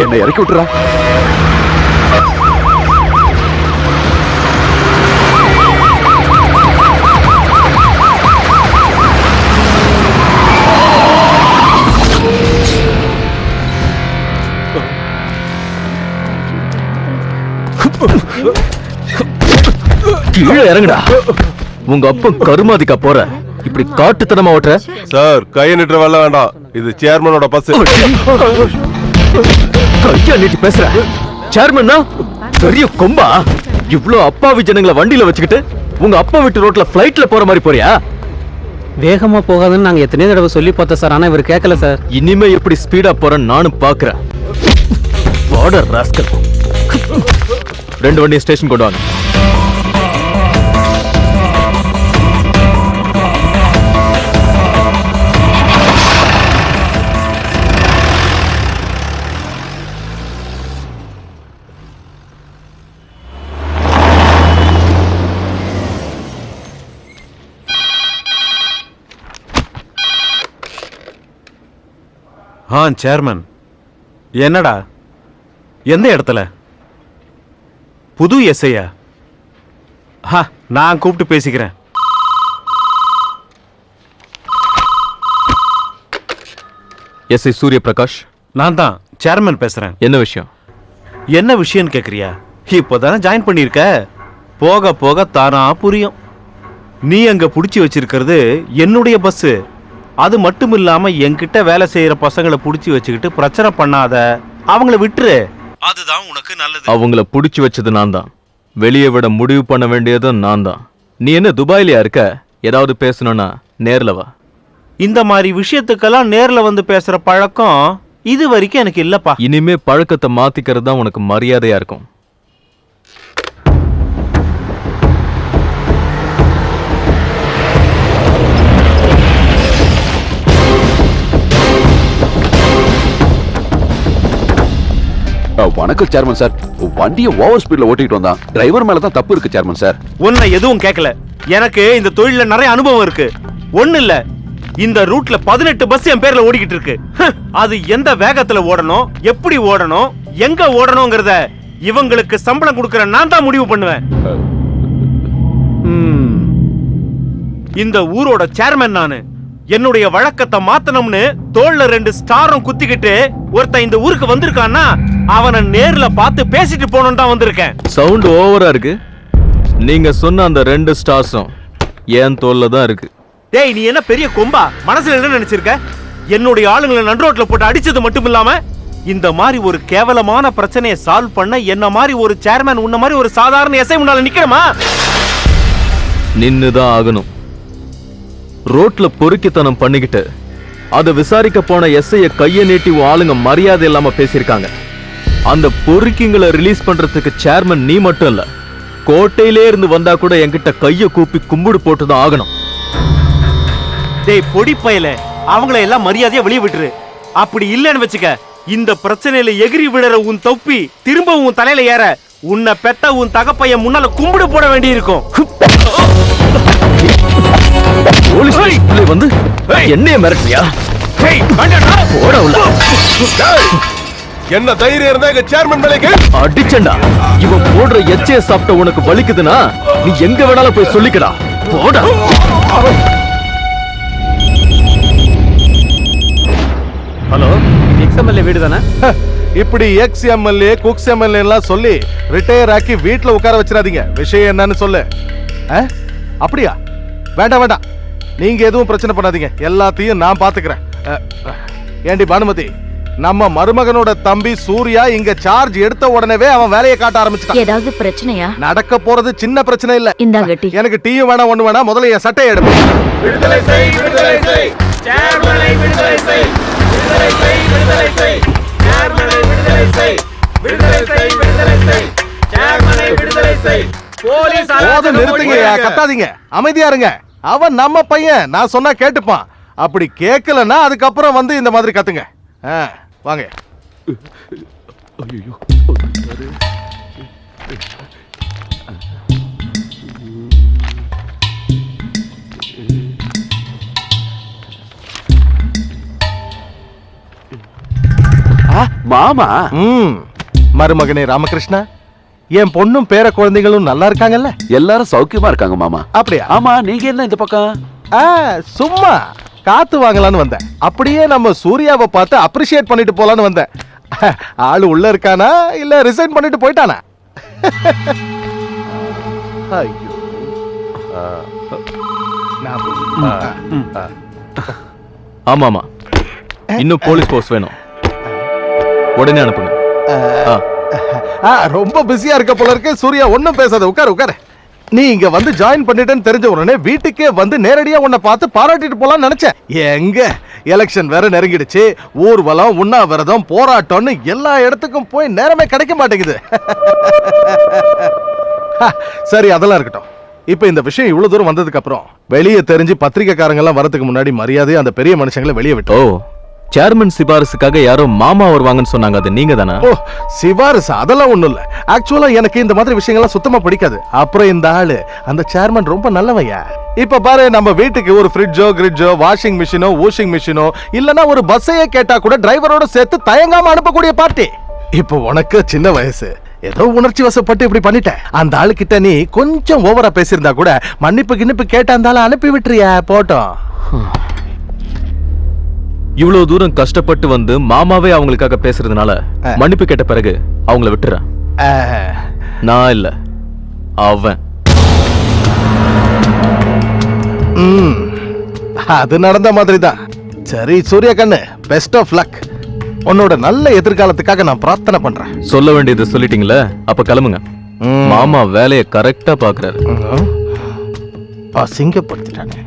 என்னை இறக்கி விட்டுறா. கீழே இறங்குடா. உங்க அப்பன் கருமாதிக்கா போற இப்படி காட்டுத்தனமா ஓட்டுற? சார் கையை நிட்டுற வேலை வேண்டாம், இது சேர்மனோட பஸ். கையா நீட்டி பேசுற? சேர்மன்னா பெரிய கொம்பா? இவ்ளோ அப்பாவி ஜனங்களை வண்டியில வச்சுக்கிட்டு உங்க அப்பா வீட்டு ரோட்ல பிளைட்ல போற மாதிரி போறியா? வேகமா போகாதுன்னு நாங்க எத்தனையோ தடவை சொல்லி பார்த்தோம் சார், ஆனா இவர் கேட்கல சார். இனிமே எப்படி ஸ்பீடா போறேன்னு நானும் பாக்குறேன். Border rascal. 2 வண்டியை ஸ்டேஷன் கொண்டு வாங்க. சேர்மன் என்னடா, எந்த இடத்துல? புது எஸ்ஐயா? நான் கூப்பிட்டு பேசிக்கிறேன். எஸ்ஐ சூரிய பிரகாஷ். நான் தான் சேர்மன் பேசுறேன். என்ன விஷயம்? என்ன விஷயம்னு கேக்குறியா? இப்போதானே ஜாயின் பண்ணிருக்க, போக போக தானா புரியும். நீ அங்க புடிச்சு வச்சிருக்கிறது என்னுடைய பஸ். அது மட்டும் இல்லாம என்கிட்ட வேலை செய்யற பசங்களை புடிச்சு வச்சுக்கிட்டு பிரச்சனை பண்ணாத, அவங்கள விட்டுரு. அதுதான் உனக்கு நல்லது. அவங்கள புடிச்சு வச்சது நான் தான், வெளியே விட முடிவு பண்ண வேண்டியதும் நான் தான். நீ என்ன துபாயிலயா இருக்க? ஏதாவது பேசணும்னா நேர்ல வா. இந்த மாதிரி விஷயத்துக்கெல்லாம் நேர்ல வந்து பேசுற பழக்கம் இது வரைக்கும் எனக்கு இல்லப்பா. இனிமே பழக்கத்தை மாத்திக்கிறது தான் உனக்கு மரியாதையா இருக்கும். வணக்கம் சேர்மன் சார். வண்டியை ஓவர் ஸ்பீட்ல ஓட்டிட்டு வந்தான். டிரைவர் மேல தான் தப்பு இருக்கு சேர்மன் சார். உன்னை எதுவும் கேட்கல. எனக்கு இந்த தொழில நிறைய அனுபவம் இருக்கு. ஒண்ணு இல்ல, இந்த ரூட்ல 18 பஸ் என் பேர்ல ஓடிக்கிட்டு இருக்கு. அது எந்த வேகத்துல ஓடணும், எப்படி ஓடணும், எங்க ஓடணும்ங்கறத இவங்களுக்கு சம்பளம் கொடுக்கற நான் தான் முடிவு பண்ணுவேன். இந்த ஊரோட சேர்மன் நானு. என்னுடைய வழக்கத்தை மாத்தணும்னு தோள்ல 2 ஸ்டாரும் குத்திக்கிட்டு ஒருத்தன் இந்த ஊருக்கு வந்திருக்கான்னா அவனை நேர்ல பார்த்து பேசிட்டு போனோம் தான் வந்திருக்கேன். சவுண்ட் ஓவரா இருக்கு. நீங்க சொன்ன அந்த 2 ஸ்டார்ஸும் ஏன் தோல்ல தான் இருக்கு. டேய், நீ என்ன பெரிய கொம்பா? மனசுல என்ன நினைச்சிருக்க? என்னுடைய ஆளுங்களை நடுரோட்ல போட்டு அடிச்சது மட்டும் இல்லாம இந்த மாதிரி ஒரு கேவலமான பிரச்சனையை சால்வ் பண்ண என்ன மாதிரி ஒரு சேர்மன், உன்ன மாதிரி ஒரு சாதாரண எஸ்ஐ முன்னால நிக்கணுமா? நின்னுதான் ஆகணும். ரோட்ல பொறுக்கித்தனம் பண்ணிக்கிட்டு அதை விசாரிக்க போன எஸ்ஐய கையை நீட்டி ஆளுங்க மரியாதை இல்லாம பேசியிருக்காங்க. அந்த பொறுக்கிங்களை ரிலீஸ் பண்றதுக்கு சேர்மன் நீ மட்டும் இல்ல, கோட்டையிலே இருந்து வந்தா கூட என்கிட்ட கைய கூப்பி கும்பிடு போட்டுதான் ஆகணும். டேய் பொடி பயல, அவங்கள எல்லாம் மரியாதையா வெளியே விட்டுரு. அப்படி இல்லன்னு வச்சுக்க, இந்த பிரச்சனையில எகிரி விடுற உன் தொப்பி திரும்ப உன் தலையில ஏற உன்னை பெத்த உன் தகப்பையன் முன்னால கும்பிடு போட வேண்டி இருக்கும். வந்து என்னைய மிரட்டியா? என்ன தைரியம் இருந்தா எங்க சேர்மன் மேலே அடிச்சண்டா. இவன் போடுற எச்சைய சாப்பிட்ட உனக்கு வலிக்குதுன்னா நீ எங்க வேணாலும் போய் சொல்லிக்கடா. போடா. ஹலோ, எக்ஸ்எம்எல்ஏ வீடு தானே? இப்படி எக்ஸ் எம்எல்ஏ குக்ஸ் எம்எல்ஏ எல்லாம் சொல்லி ரிட்டையர் ஆக்கி வீட்டுல உட்கார வச்சிடாதீங்க. விஷயம் என்னன்னு சொல்லு. அப்படியா? வேண்டாம் வேண்டாம், நீங்க எதுவும் பிரச்சனை பண்ணாதீங்க, எல்லாத்தையும் நான் பாத்துக்கிறேன். ஏண்டி பானுமதி, நம்ம மருமகனோட தம்பி சூர்யா இங்க சார்ஜ் எடுத்த உடனே அவன் வேலையை காட்ட ஆரம்பிச்சிட்டான். ஏதாவது பிரச்சனையா? நடக்க போறது சின்ன பிரச்சனை இல்ல. இந்தாங்க டீ. எனக்கு டீயும் வேணாம், ஒண்ணு வேணாம், முதல்ல என் சட்டையை எடுப்பேன். விடுதலை செய், விடுதலை செய், சேர்மனை விடுதலை செய், விடுதலை செய், விடுதலை செய், சேர்மனை விடுதலை செய், விடுதலை செய், விடுதலை செய், சேர்மனை விடுதலை செய். போலீஸ் போதும், நிறுத்துங்க, கத்தாதீங்க, அமைதியா இருங்க. அவன் நம்ம பையன், நான் சொன்னா கேட்டுப்பான். அப்படி கேட்கலன்னா அதுக்கப்புறம் வந்து இந்த மாதிரி கத்துங்க. வாங்க. மாமா மருமகனே ராமகிருஷ்ணா, என் பொண்ணும் பேர குழந்தைகளும் நல்லா இருக்காங்கல்ல? எல்லாரும் சௌக்கியமா இருக்காங்க மாமா. அப்படியா? ஆமா, நீங்க என்ன இந்த பக்கம்? சும்மா காத்து வாங்கலான்னு வந்தேன். அப்படியே நம்ம சூர்யாவை பார்த்து அப்ரிஷியேட் பண்ணிட்டு போலான்னு வந்தேன். ஆளு உள்ள இருக்கானா இல்ல ரிசைன் பண்ணிட்டு போயிட்டானா? ஐயோ. ஆமாமா, இன்னும் போலீஸ் போஸ்ட் வேணும், உடனே அனுப்புங்க. ரொம்ப பிஸியா இருக்க போல இருக்கு. சூர்யா ஒண்ணும் பேசாத, உட்காரு உட்காரு. நீ இங்க வந்து ஜாயின் பண்ணிட்டேன்னு தெரிஞ்ச உடனே வீட்டுக்கே வந்து நேரடியா உன்னை பார்த்து பாராட்டிட்டு போலாம்னு நினைச்சேன். எங்க எலெக்ஷன் வேற நெருங்கிடுச்சு, ஊர்வலம், உண்ணாவிரதம், போராட்டம்னு எல்லா இடத்துக்கும் போய் நேரமே கிடைக்க மாட்டேங்குது. சரி, அதெல்லாம் இருக்கட்டும். இப்ப இந்த விஷயம் இவ்வளவு தூரம் வந்ததுக்கு அப்புறம் வெளியே தெரிஞ்சு பத்திரிகைக்காரங்க எல்லாம் வரதுக்கு முன்னாடி மரியாதை அந்த பெரிய மனுஷங்களை வெளியே விட்டு. ஓ, சேர்மன் சிபாரிசுக்காக யாரோ மாமா வருவாங்கன்னு சொன்னாங்க, அது நீங்க தானே? ஓ, சிபாரிசு அதெல்லாம் ஒண்ணும் இல்ல. ஆக்சுவலா எனக்கு இந்த மாதிரி விஷயங்கள்லாம் சுத்தமா பிடிக்காது. அப்புறம் இந்த ஆளு அந்த சேர்மன் ரொம்ப நல்லவையா. இப்ப பாரு, நம்ம வீட்டுக்கு ஒரு ஃப்ரிட்ஜோ, கிரிட்ஜோ, வாஷிங் மிஷினோ, வாஷிங் மிஷினோ இல்லனா ஒரு பஸ்ஸையே கேட்டா கூட டிரைவரோட சேர்த்து தயங்காம அனுப்பக்கூடிய பார்ட்டி. இப்போ உனக்கு சின்ன வயசு, ஏதோ உணர்ச்சி வசப்பட்டு இப்படி பண்ணிட்ட. அந்த ஆளு கிட்ட நீ கொஞ்சம் ஓவரா பேசியிருந்தா கூட மன்னிப்பு கிண்ணிப்பு கேட்ட அந்த ஆளை அனுப்பி விட்டுறியா? போட்டோம். இவ்வளவு தூரம் கஷ்டப்பட்டு வந்து மாமாவே அவங்களுக்காக பேசுறதுனால மன்னிப்பு கேட்ட பிறகு அவங்கள விட்டுறேன். நான் இல்ல, அவன். அது நடந்த மாதிரி தான். சரி சூர்யா கண்ணு, பெஸ்ட் ஆஃப் லக். உன்னோட நல்ல எதிர்காலத்துக்காக நான் பிரார்த்தனை பண்றேன். சொல்ல வேண்டியது சொல்லிட்டீங்களே, அப்ப கிளம்புங்க. மாமா வேலையை கரெக்டா பாக்குறாரு. அசிங்கப்படுத்திட்டானே.